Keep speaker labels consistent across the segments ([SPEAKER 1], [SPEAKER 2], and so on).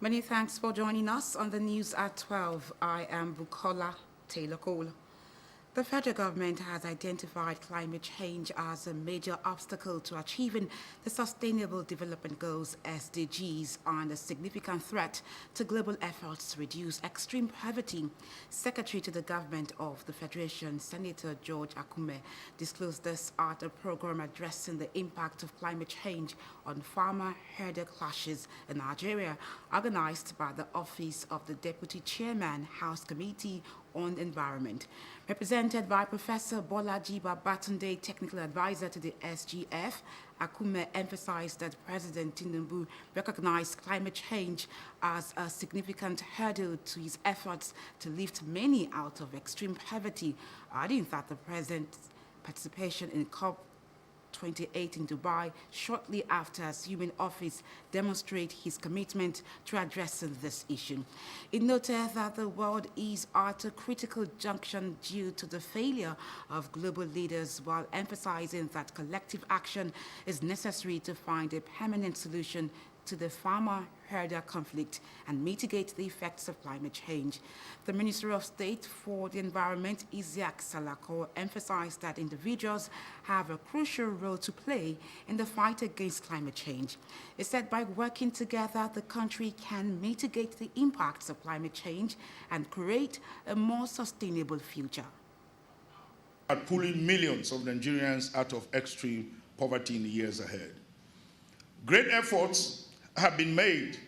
[SPEAKER 1] Many thanks for joining us on the news at 12. I am Bukola Taylor Cole. The federal government has identified climate change as a major obstacle to achieving the Sustainable Development Goals (SDGs) and a significant threat to global efforts to reduce extreme poverty. Secretary to the Government of the Federation, Senator George Akume, disclosed this at a program addressing the impact of climate change on farmer-herder clashes in Nigeria, organized by the Office of the Deputy Chairman, House Committee on Environment. Represented by Professor Bolaji Babatunde, Technical Advisor to the SGF, Akume emphasized that President Tinubu recognized climate change as a significant hurdle to his efforts to lift many out of extreme poverty, adding that the President's participation in COP28 in Dubai shortly after assuming office demonstrate his commitment to addressing this issue. It noted that the world is at a critical junction due to the failure of global leaders, while emphasizing that collective action is necessary to find a permanent solution to the farmer-herder conflict and mitigate the effects of climate change. The Minister of State for the Environment, Isiaq Salako, emphasized that individuals have a crucial role to play in the fight against climate change. He said by working together, the country can mitigate the impacts of climate change and create a more sustainable future.
[SPEAKER 2] At pulling millions of Nigerians out of extreme poverty in the years ahead. Great efforts have been made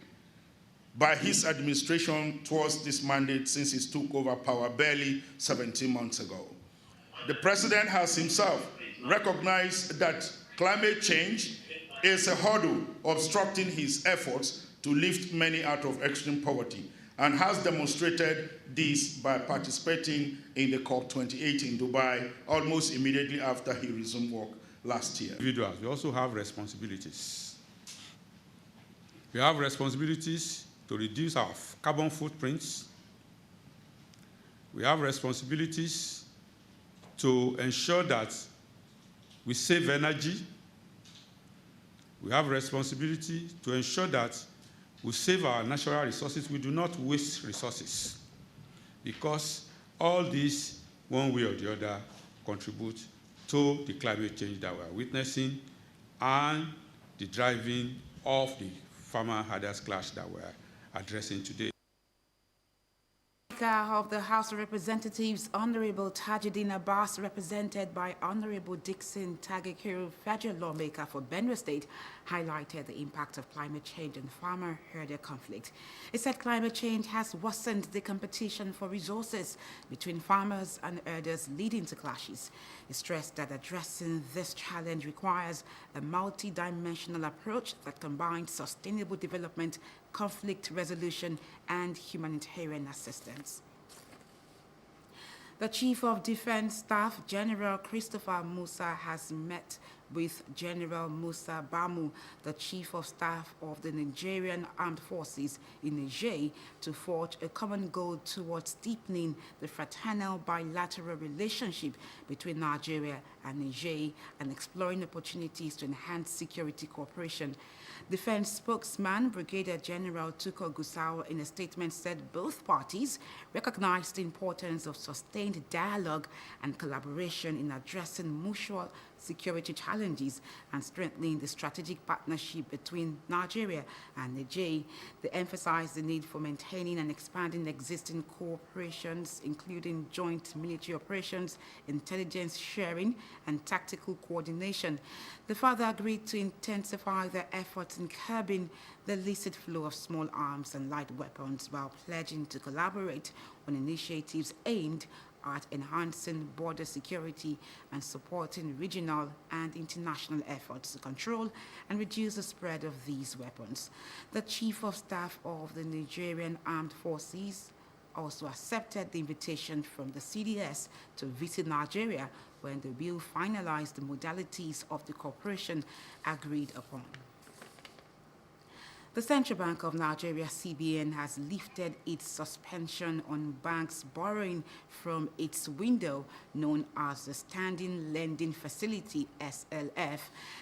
[SPEAKER 2] by his administration towards this mandate since he took over power barely 17 months ago. The President has himself recognized that climate change is a hurdle obstructing his efforts to lift many out of extreme poverty, and has demonstrated this by participating in the COP28 in Dubai almost immediately after he resumed work last year.
[SPEAKER 3] Individuals, we also have responsibilities. We have responsibilities to reduce our carbon footprints. We have responsibilities to ensure that we save energy. We have responsibility to ensure that we save our natural resources. We do not waste resources, because all these, one way or the other, contribute to the climate change that we are witnessing and the driving of the farmer-herders clash that we're addressing today.
[SPEAKER 1] Speaker of the House of Representatives, Honorable Tajuddin Abbas, represented by Honorable Dixon Tagekiru, federal lawmaker for Benue State, highlighted the impact of climate change on farmer-herder conflict. He said climate change has worsened the competition for resources between farmers and herders, leading to clashes. He stressed that addressing this challenge requires a multi-dimensional approach that combines sustainable development, conflict resolution, and humanitarian assistance. The Chief of Defense Staff, General Christopher Musa, has met with General Musa Bamu, the Chief of Staff of the Nigerian Armed Forces in Niger, to forge a common goal towards deepening the fraternal bilateral relationship between Nigeria and Niger and exploring opportunities to enhance security cooperation. Defense spokesman Brigadier General Tuko Gusau, in a statement, said both parties recognized the importance of sustained dialogue and collaboration in addressing mutual security challenges and strengthening the strategic partnership between Nigeria and Niger. They emphasized the need for maintaining and expanding existing cooperations, including joint military operations, intelligence sharing, and tactical coordination. They further agreed to intensify their efforts in curbing the illicit flow of small arms and light weapons, while pledging to collaborate on initiatives aimed at enhancing border security and supporting regional and international efforts to control and reduce the spread of these weapons. The Chief of Staff of the Nigerian Armed Forces also accepted the invitation from the CDS to visit Nigeria, when they will finalize the modalities of the cooperation agreed upon. The Central Bank of Nigeria, CBN, has lifted its suspension on banks borrowing from its window known as the Standing Lending Facility, SLF.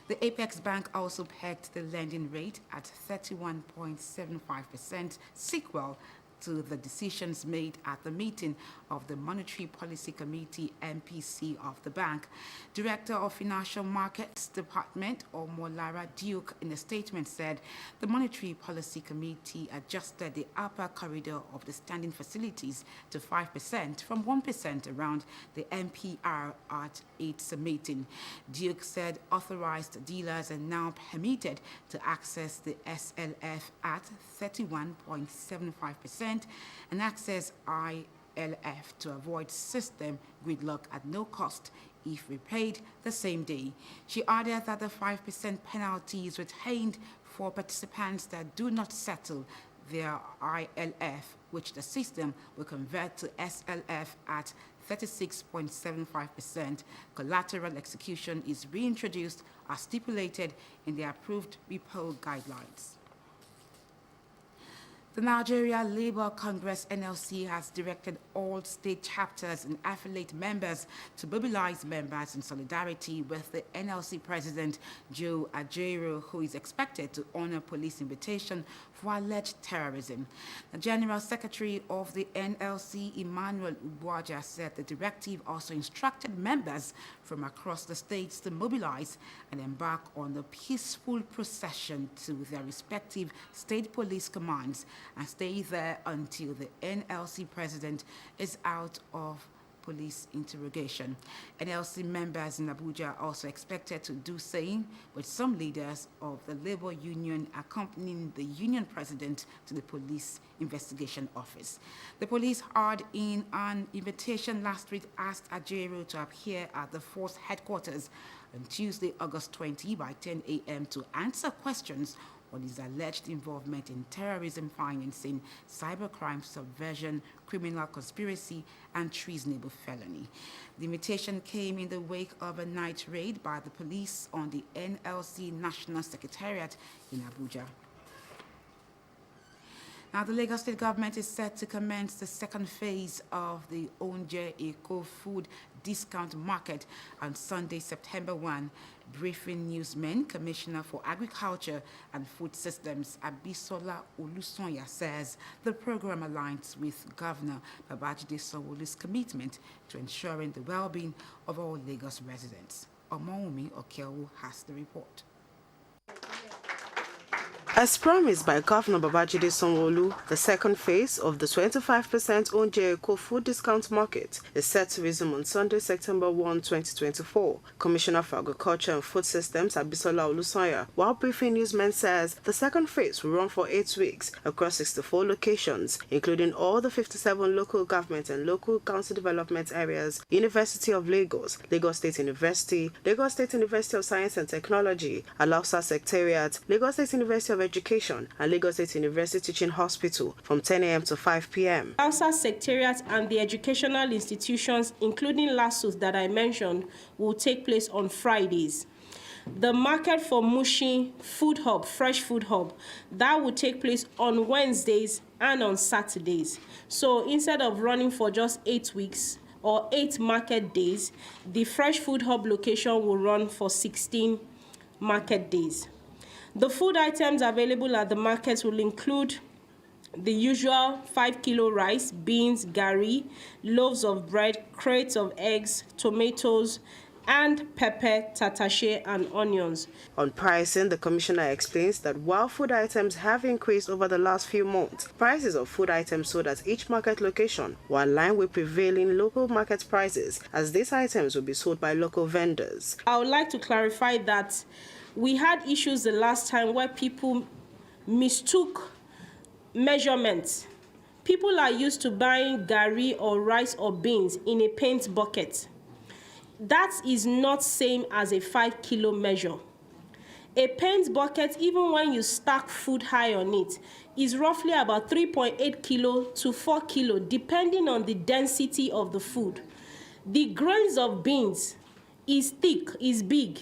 [SPEAKER 1] The Apex Bank also pegged the lending rate at 31.75%, sequel to the decisions made at the meeting of the Monetary Policy Committee, MPC, of the bank. Director of Financial Markets Department, Omolara Duke, in a statement said the Monetary Policy Committee adjusted the upper corridor of the standing facilities to 5% from 1% around the MPR at its meeting. Duke said authorized dealers are now permitted to access the SLF at 31.75% and access ILF to avoid system gridlock at no cost if repaid the same day. She added that the 5% penalty is retained for participants that do not settle their ILF, which the system will convert to SLF at 36.75%. Collateral execution is reintroduced as stipulated in the approved repo guidelines. The Nigeria Labour Congress, NLC, has directed all state chapters and affiliate members to mobilize members in solidarity with the NLC President, Joe Ajaero, who is expected to honor police invitation for alleged terrorism. The General Secretary of the NLC, Emmanuel Ubuaja, said the directive also instructed members from across the states to mobilize and embark on the peaceful procession to their respective state police commands and stay there until the NLC president is out of police interrogation. NLC members in Abuja are also expected to do same, with some leaders of the labor union accompanying the union president to the police investigation office. The police had in an invitation last week asked Ajaero to appear at the force headquarters on Tuesday, August 20 by 10 a.m. to answer questions on his alleged involvement in terrorism financing, cybercrime, subversion, criminal conspiracy, and treasonable felony. The invitation came in the wake of a night raid by the police on the NLC National Secretariat in Abuja. Now, the Lagos State government is set to commence the second phase of the Ounje Eco Food Discount Market on Sunday, September 1. Briefing newsman, Commissioner for Agriculture and Food Systems, Abisola Olusonya, says the program aligns with Governor Babajide Sanwo-Olu's commitment to ensuring the well-being of all Lagos residents. Omoumi Okeowo has the report.
[SPEAKER 4] As promised by Governor Babajide Sanwo-Olu, the second phase of the 25% Ounje Eco Food Discount Market is set to resume on Sunday, September 1, 2024. Commissioner for Agriculture and Food Systems, Abisola Olusonya, while briefing newsmen, says the second phase will run for 8 weeks across 64 locations, including all the 57 local government and local council development areas, University of Lagos, Lagos State University, Lagos State University of Science and Technology, Alausa Secretariat, Lagos State University of Education, and Lagos State University Teaching Hospital from 10 a.m. to 5 p.m.
[SPEAKER 5] Alausa Secretariat and the educational institutions, including LASUS that I mentioned, will take place on Fridays. The market for Mushin Food Hub, Fresh Food Hub, that will take place on Wednesdays and on Saturdays. So instead of running for just 8 weeks or 8 market days, the Fresh Food Hub location will run for 16 market days. The food items available at the markets will include the usual 5-kilo rice, beans, gari, loaves of bread, crates of eggs, tomatoes, and pepper, tatashe, and onions. On
[SPEAKER 4] pricing, the commissioner explains that while food items have increased over the last few months, prices of food items sold at each market location were in line with prevailing local market prices, as these items will be sold by local vendors.
[SPEAKER 5] I would like to clarify that we had issues the last time where people mistook measurements. People are used to buying gari or rice or beans in a paint bucket. That is not same as a 5-kilo measure. A paint bucket, even when you stack food high on it, is roughly about 3.8 kilo to 4 kilo, depending on the density of the food. The grains of beans is thick, is big.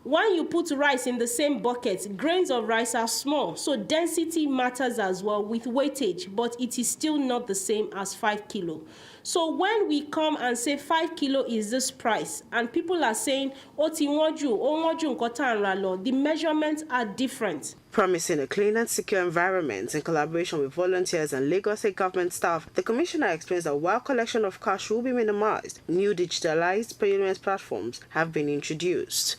[SPEAKER 5] When you put rice in the same bucket, grains of rice are small, so density matters as well with weightage, but it is still not the same as 5 kilo. So when we come and say 5 kilo is this price, and people are saying, the measurements are different.
[SPEAKER 4] Promising a clean and secure environment in collaboration with volunteers and Lagos State government staff, the Commissioner explains that while collection of cash will be minimized, new digitalized payment platforms have been introduced.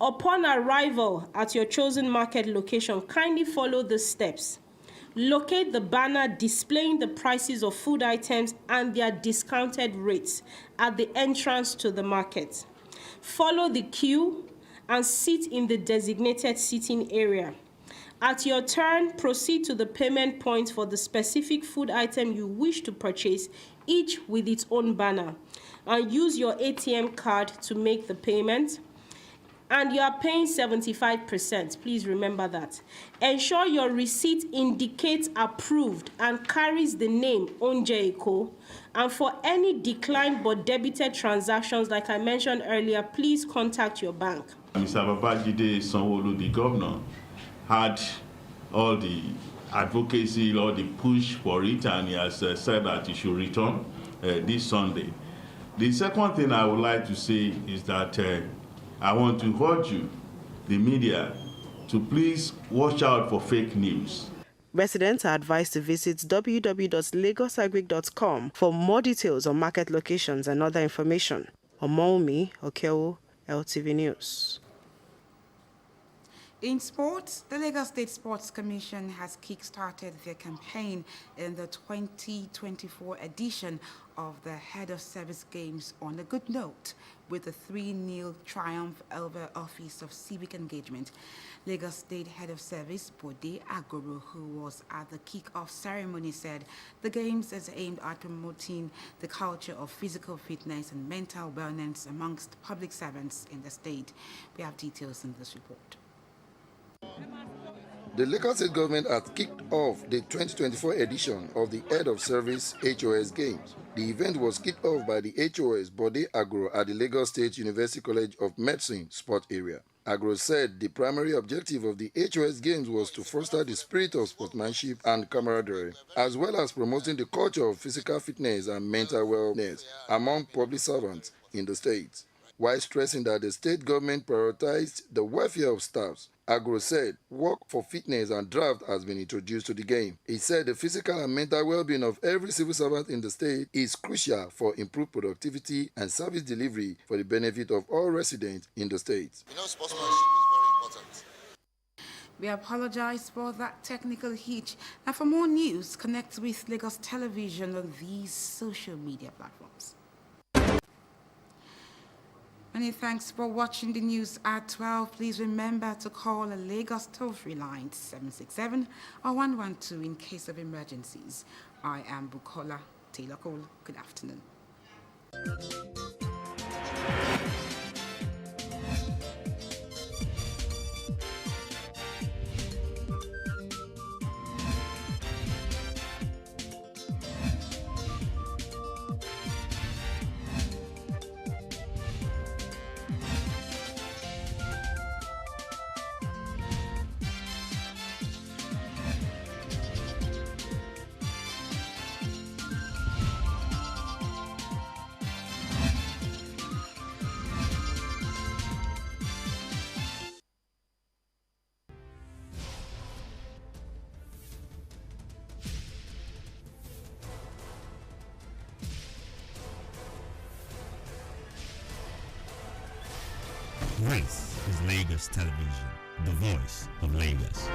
[SPEAKER 5] Upon arrival at your chosen market location, kindly follow the steps. Locate the banner displaying the prices of food items and their discounted rates at the entrance to the market. Follow the queue and sit in the designated seating area. At your turn, proceed to the payment point for the specific food item you wish to purchase, each with its own banner, and use your ATM card to make the payment. And you are paying 75%. Please remember that. Ensure your receipt indicates approved and carries the name Onje Eko. And for any declined but debited transactions, like I mentioned earlier, please contact your bank.
[SPEAKER 6] Mr. Babajide Sanwo-Olu, the governor, had all the advocacy, all the push for it, and he has said that he should return this Sunday. The second thing I would like to say is that I want to urge you, the media, to please watch out for fake news.
[SPEAKER 4] Residents are advised to visit www.lagosagric.com for more details on market locations and other information. Omomi Okewo, LTV News.
[SPEAKER 1] In sports, the Lagos State Sports Commission has kick-started their campaign in the 2024 edition of the Head of Service Games on a good note with a 3-0 triumph over Office of Civic Engagement. Lagos State Head of Service Bode Agoro, who was at the kick-off ceremony, said the Games is aimed at promoting the culture of physical fitness and mental wellness amongst public servants in the state. We have details in this report.
[SPEAKER 7] The Lagos State government has kicked off the 2024 edition of the Head of Service HOS Games. The event was kicked off by the HOS Bode Agro at the Lagos State University College of Medicine Sport Area. Agro said the primary objective of the HOS Games was to foster the spirit of sportsmanship and camaraderie, as well as promoting the culture of physical fitness and mental wellness among public servants in the state. While stressing that the state government prioritized the welfare of staffs, Agro said work for fitness and draft has been introduced to the game. He said the physical and mental well-being of every civil servant in the state is crucial for improved productivity and service delivery for the benefit of all residents in the state.
[SPEAKER 8] Sportsmanship is very important.
[SPEAKER 1] We apologize for that technical hitch. And for more news, connect with Lagos Television on these social media platforms. Many thanks for watching the news at 12. Please remember to call a Lagos toll-free line 767 or 112 in case of emergencies. I am Bukola Taylor Cole. Good afternoon.
[SPEAKER 9] This is Lagos Television, the voice of Lagos.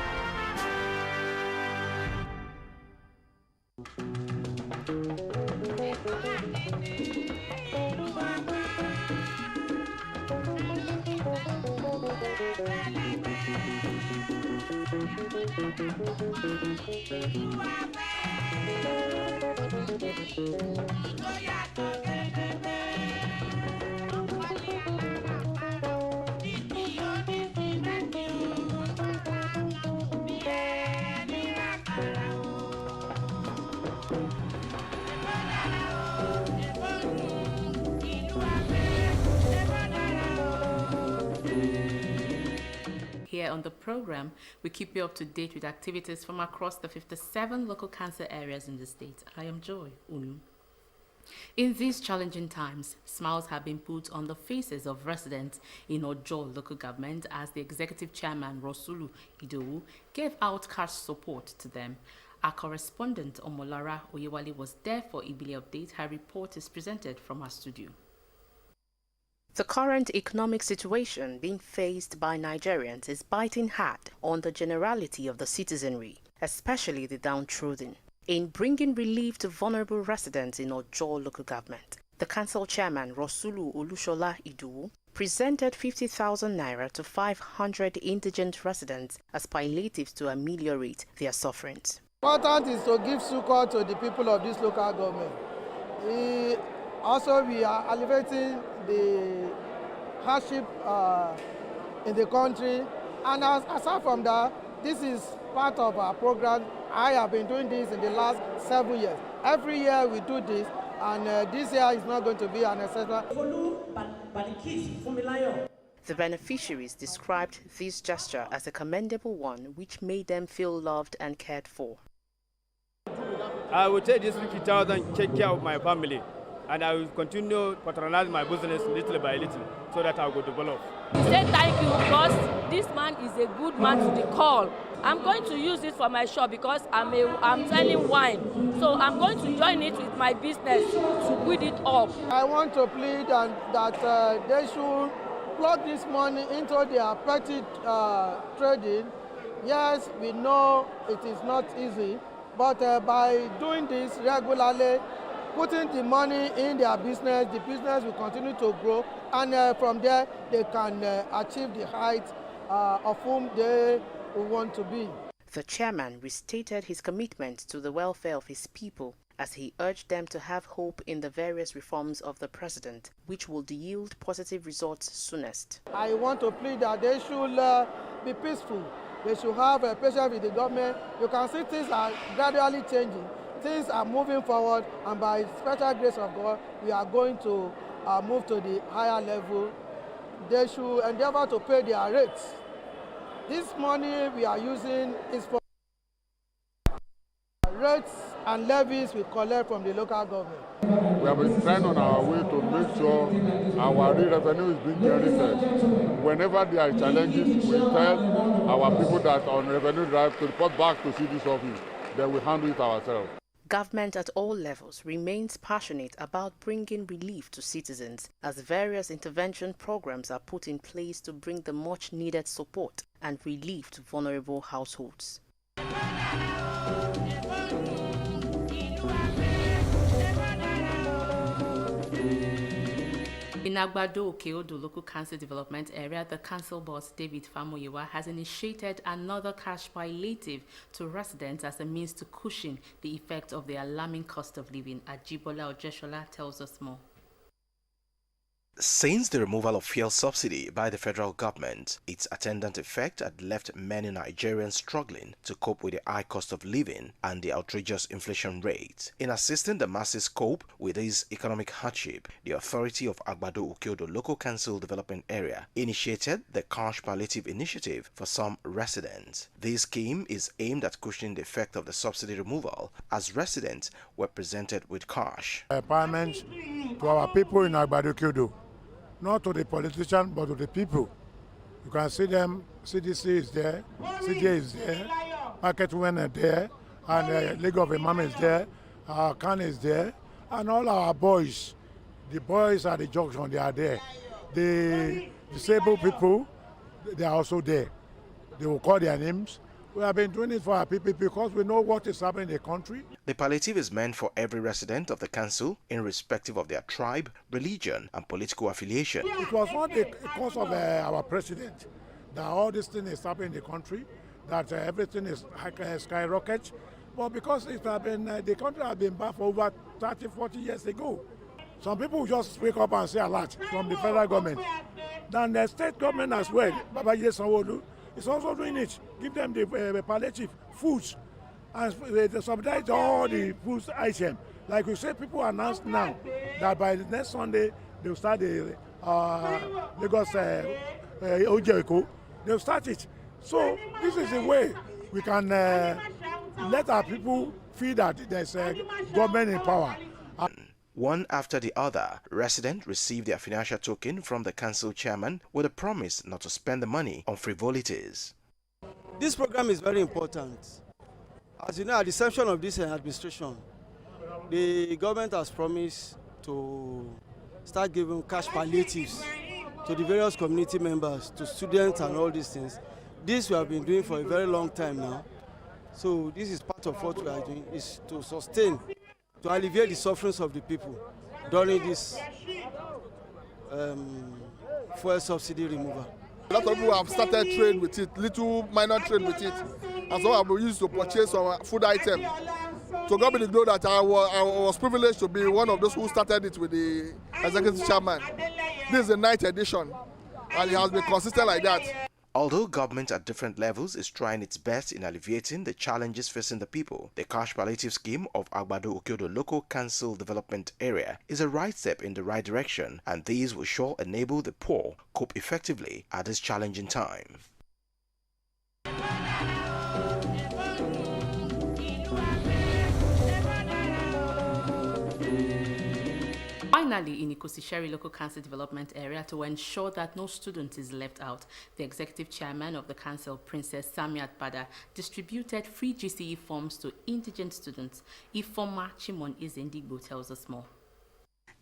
[SPEAKER 10] on the program, we keep you up to date with activities from across the 57 local council areas in the state. I am Joy Unu. In these challenging times, smiles have been put on the faces of residents in Ojo local government as the executive chairman, Rosulu Idowu, gave out cash support to them. Our correspondent, Omolara Oyewale, was there for Ibili Update. Her report is presented from our studio.
[SPEAKER 4] The current economic situation being faced by Nigerians is biting hard on the generality of the citizenry, especially the downtrodden. In bringing relief to vulnerable residents in Ojo local government, the council chairman, Rosulu Olushola Idowu, presented 50,000 naira to 500 indigent residents as palliatives to ameliorate their sufferings.
[SPEAKER 11] Important is to give succor to the people of this local government. Also, we are alleviating the hardship in the country. And aside from that, this is part of our program. I have been doing this in the last 7 years. Every year we do this, and this year is not going to be an exception.
[SPEAKER 4] The beneficiaries described this gesture as a commendable one which made them feel loved and cared for.
[SPEAKER 12] I will take this 50,000, take care of my family, and I will continue patronize my business little by little so that I will develop.
[SPEAKER 13] Say thank you because this man is a good man to the call. I'm going to use it for my shop because I'm selling wine. So I'm going to join it with my business to build it up.
[SPEAKER 11] I want to plead that they should plug this money into their petty trading. Yes, we know it is not easy, but by doing this regularly, putting the money in their business, the business will continue to grow, and from there they can achieve the height of whom they want to be.
[SPEAKER 4] The chairman restated his commitment to the welfare of his people as he urged them to have hope in the various reforms of the president, which will yield positive results soonest.
[SPEAKER 11] I want to plead that they should be peaceful. They should have patience with the government. You can see things are gradually changing. Things are moving forward, and by special grace of God, we are going to move to the higher level. They should endeavor to pay their rates. This money we are using is for rates and levies we collect from the local government.
[SPEAKER 14] We have been trying on our way to make sure our revenue is being generated. Whenever there are challenges, we tell our people that on revenue drive to report back to CD's office. Then we handle it ourselves.
[SPEAKER 4] Government at all levels remains passionate about bringing relief to citizens as various intervention programs are put in place to bring the much needed support and relief to vulnerable households.
[SPEAKER 10] In Agbado Okeodo local council development area, the council boss David Famoyewa has initiated another cash palliative to residents as a means to cushion the effect of the alarming cost of living. Ajibola Ojeshola tells us more.
[SPEAKER 15] Since the removal of fuel subsidy by the federal government, its attendant effect had left many Nigerians struggling to cope with the high cost of living and the outrageous inflation rate. In assisting the masses cope with this economic hardship, the authority of Agbado Okeodo local council development area initiated the cash palliative initiative for some residents. This scheme is aimed at cushioning the effect of the subsidy removal as residents were presented with cash.
[SPEAKER 14] Empowerment to our people in Agbado Okeodo. Not to the politicians, but to the people. You can see them, CDC is there, CDA is there, Market Women are there, and League of Imam is there, Khan is there, and all our boys. The boys at the junction, they are there. The disabled people, they are also there. They will call their names. We have been doing it for our people because we know what is happening in the country.
[SPEAKER 15] The palliative is meant for every resident of the council, irrespective of their tribe, religion, and political affiliation.
[SPEAKER 14] It was not the cause of our president that all this thing is happening in the country, that everything is skyrocket, but because it has been, the country has been bad for over 30, 40 years ago. Some people just wake up and say a lot from the federal government. Then the state government as well, Babajide Sanwo-Olu, is also doing it. Give them the palliative foods and they subsidize all the food items. Like we say, people announced now that by the next Sunday they will start the Lagos Oje Eko. They will start it. So this is a way we can let our people feel that there's a government in power.
[SPEAKER 15] One after the other, residents received their financial token from the council chairman with a promise not to spend the money on frivolities.
[SPEAKER 16] This program is very important. As you know, at the inception of this administration, the government has promised to start giving cash palliatives to the various community members, to students and all these things. This we have been doing for a very long time now. So this is part of what we are doing, is to sustain, to alleviate the sufferings of the people during this fuel subsidy removal.
[SPEAKER 17] A lot of people have started trade with it, little minor trade with it, and so have been used to purchase some food items. So God be the glory that I was privileged to be one of those who started it with the executive chairman. This is the 9th edition, and it has been consistent like that.
[SPEAKER 15] Although government at different levels is trying its best in alleviating the challenges facing the people, the cash palliative scheme of Agbado Okiodo Local Council Development Area is a right step in the right direction, and these will sure enable the poor cope effectively at this challenging time.
[SPEAKER 10] Finally, in Ikosisheri Local Council Development Area, to ensure that no student is left out, the Executive Chairman of the Council, Princess Samiat Bada, distributed free GCE forms to indigent students. Ifoma Chimon Izendigbo tells us more.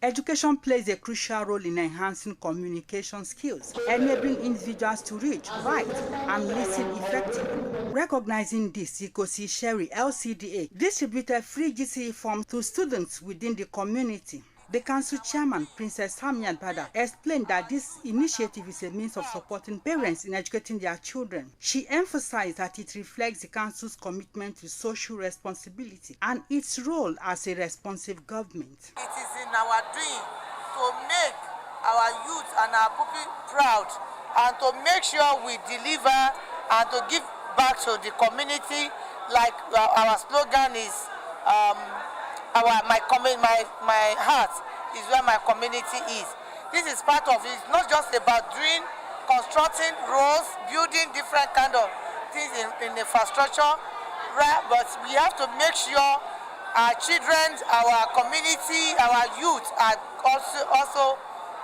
[SPEAKER 18] Education plays a crucial role in enhancing communication skills, enabling individuals to reach, write, and listen effectively. Recognizing this, Ikosisheri LCDA distributed free GCE forms to students within the community. The council chairman, Princess Samiat Bada, explained that this initiative is a means of supporting parents in educating their children. She emphasized that it reflects the council's commitment to social responsibility and its role as a responsive government.
[SPEAKER 19] It is in our dream to make our youth and our people proud and to make sure we deliver and to give back to the community, like our slogan is my heart is where my community is. This is part of it. It's not just about constructing roads, building different kind of things in infrastructure, right? But we have to make sure our children, our community, our youth are also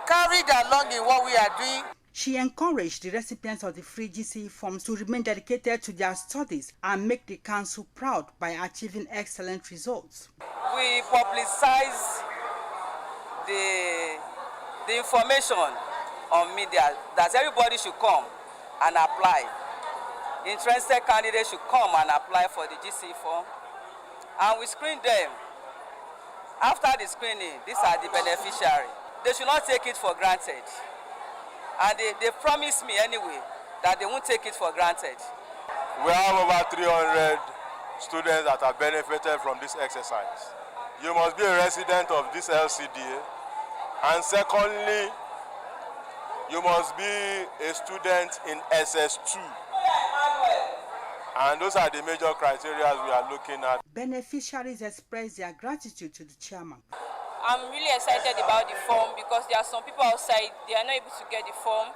[SPEAKER 19] carried along in what we are doing.
[SPEAKER 18] She encouraged the recipients of the free GCE forms to remain dedicated to their studies and make the council proud by achieving excellent results.
[SPEAKER 20] We publicize the information on media that everybody should come and apply. Interested candidates should come and apply for the GCE form, and we screen them. After the screening, these are the beneficiaries. They should not take it for granted. And they promised me anyway that they won't take it for granted.
[SPEAKER 21] We have over 300 students that have benefited from this exercise. You must be a resident of this LCDA. And secondly, you must be a student in SS2. And those are the major criteria we are looking at.
[SPEAKER 18] Beneficiaries express their gratitude to the chairman.
[SPEAKER 22] I'm really excited about the form because there are some people outside, they are not able to get the form,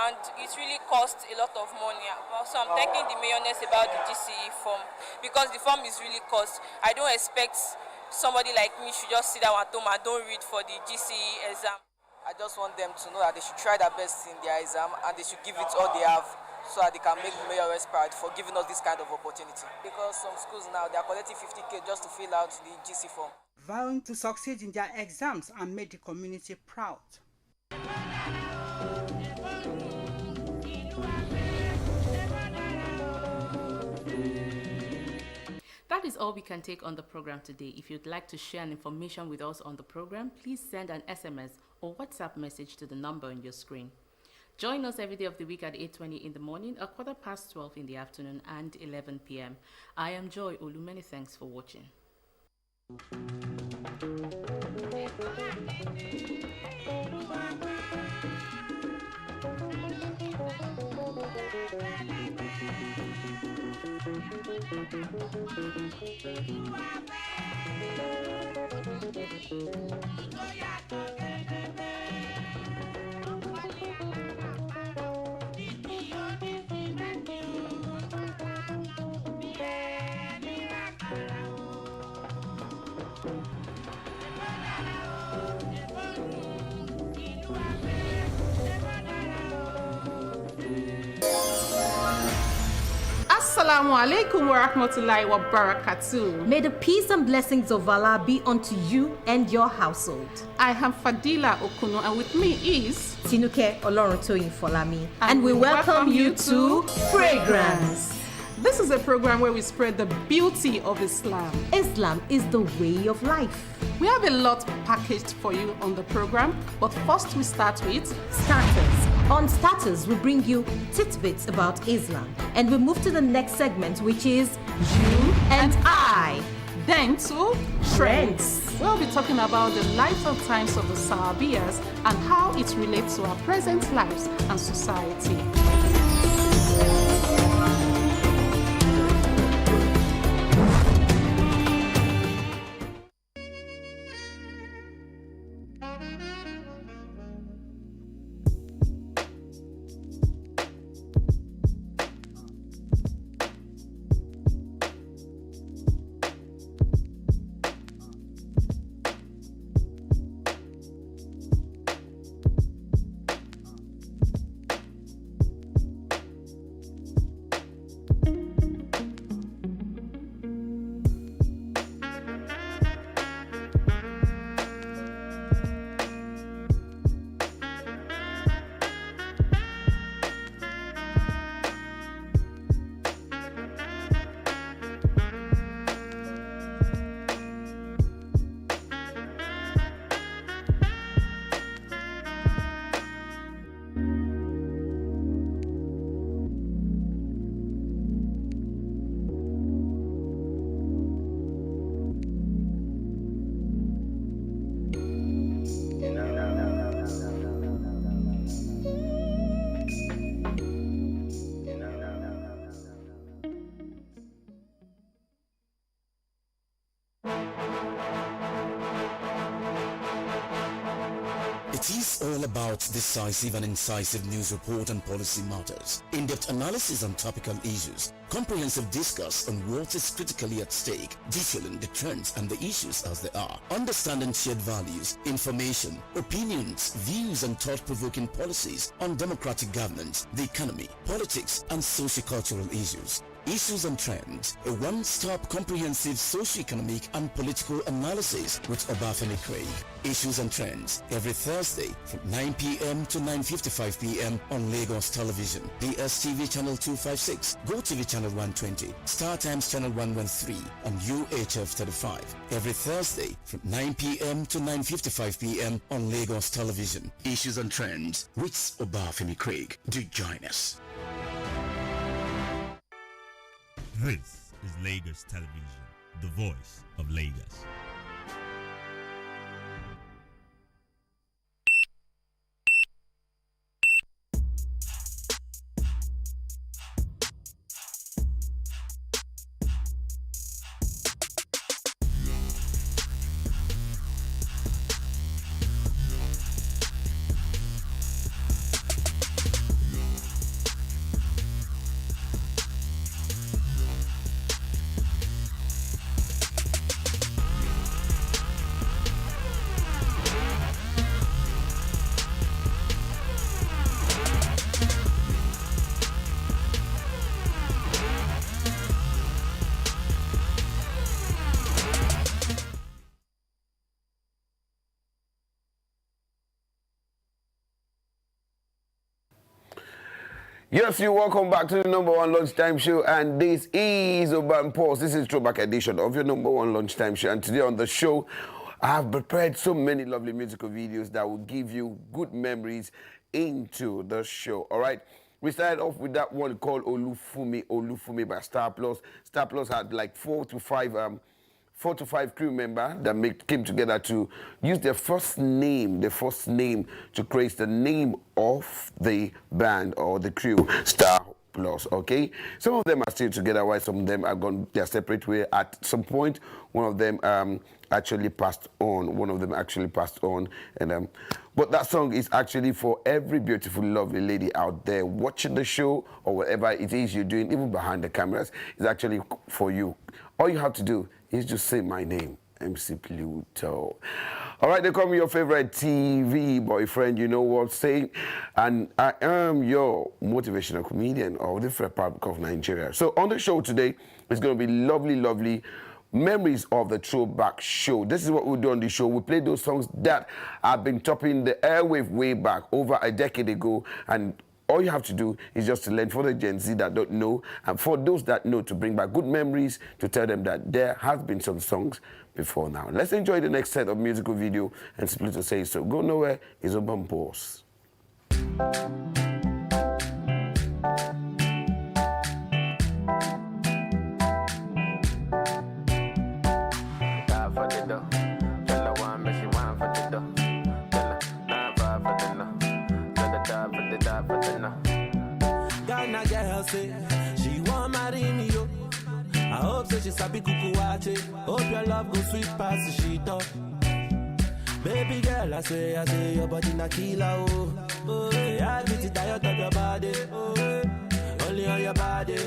[SPEAKER 22] and it really costs a lot of money. So I'm thanking the mayoress about the GCE form because the form is really cost. I don't expect somebody like me should just sit down at home and don't read for the GCE exam.
[SPEAKER 20] I just want them to know that they should try their best in their exam and they should give it all they have so that they can make the mayoress proud for giving us this kind of opportunity. Because some schools now, they are collecting 50,000 just to fill out the GCE form.
[SPEAKER 18] Vowing to succeed in their exams and make the community proud.
[SPEAKER 10] That is all we can take on the program today. If you'd like to share information with us on the program, please send an SMS or WhatsApp message to the number on your screen. Join us every day of the week at 8:20 in the morning, 12:15 in the afternoon, and 11 p.m. I am Joy Olu. Many thanks for watching.
[SPEAKER 2] Assalamu alaikum wa rahmatullahi wa barakatuh.
[SPEAKER 3] May the peace and blessings of Allah be unto you and your household.
[SPEAKER 2] I am Fadila Okuno, and with me is
[SPEAKER 3] Tinuke Oloruntoyin Folami, and we welcome you to Fragrance.
[SPEAKER 2] This is a program where we spread the beauty of Islam.
[SPEAKER 3] Islam is the way of life.
[SPEAKER 2] We have a lot packaged for you on the program, but first we start with
[SPEAKER 3] starters. On starters, we bring you tidbits about Islam, and we move to the next segment, which is You and I.
[SPEAKER 2] Then to
[SPEAKER 3] Trends.
[SPEAKER 2] We'll be talking about the lives and times of the Sahabiyas and how it relates to our present lives and society.
[SPEAKER 23] It is all about decisive and incisive news report on policy matters, in-depth analysis on topical issues, comprehensive discuss on what is critically at stake, detailing the trends and the issues as they are, understanding shared values, information, opinions, views and thought-provoking policies on democratic governance, the economy, politics and socio-cultural issues. Issues and Trends, a one-stop comprehensive socio-economic and political analysis with Obafemi Craig. Issues and Trends, every Thursday from 9 p.m. to 9:55 p.m. on Lagos Television, DSTV Channel 256, GoTV Channel 120, Star Times Channel 113, and UHF 35. Every Thursday from 9 p.m. to 9:55 p.m. on Lagos Television. Issues and Trends with Obafemi Craig. Do join us.
[SPEAKER 9] This is Lagos Television, the voice of Lagos.
[SPEAKER 24] Yes, you welcome back to the #1 lunchtime show, and this is Urban Pulse. This is throwback edition of your #1 lunchtime show, and today on the show, I have prepared so many lovely musical videos that will give you good memories into the show. All right, we started off with that one called Olufumi by Star Plus. Star Plus had like 4 to 5 crew members that came together to use their first name to create the name of the band or the crew, Star Plus, okay? Some of them are still together while some of them are gone their separate way. At some point, one of them actually passed on. And but that song is actually for every beautiful, lovely lady out there watching the show or whatever it is you're doing, even behind the cameras. It's actually for you. All you have to do is just say my name MC Pluto. All right, they call me your favorite TV boyfriend, you know what I'm saying? And I am your motivational comedian of the Federal Republic of Nigeria. So on the show today, it's going to be lovely memories of the Throwback Show. This is what we do on the show. We play those songs that have been topping the airwave way back over a decade ago, and all you have to do is just to learn for the Gen Z that don't know, and for those that know, to bring back good memories, to tell them that there has been some songs before now. Let's enjoy the next set of musical video, and simply to say so. Go nowhere, it's Urban Pause.
[SPEAKER 5] Ghana girl say she want marry me, yo. I hope say she sabi kuku wache. Hope your love go sweet past the sheet up. Baby girl, I say your body na killer, oh. Oh, yeah, I get it tired of your body, oh. Only on your body.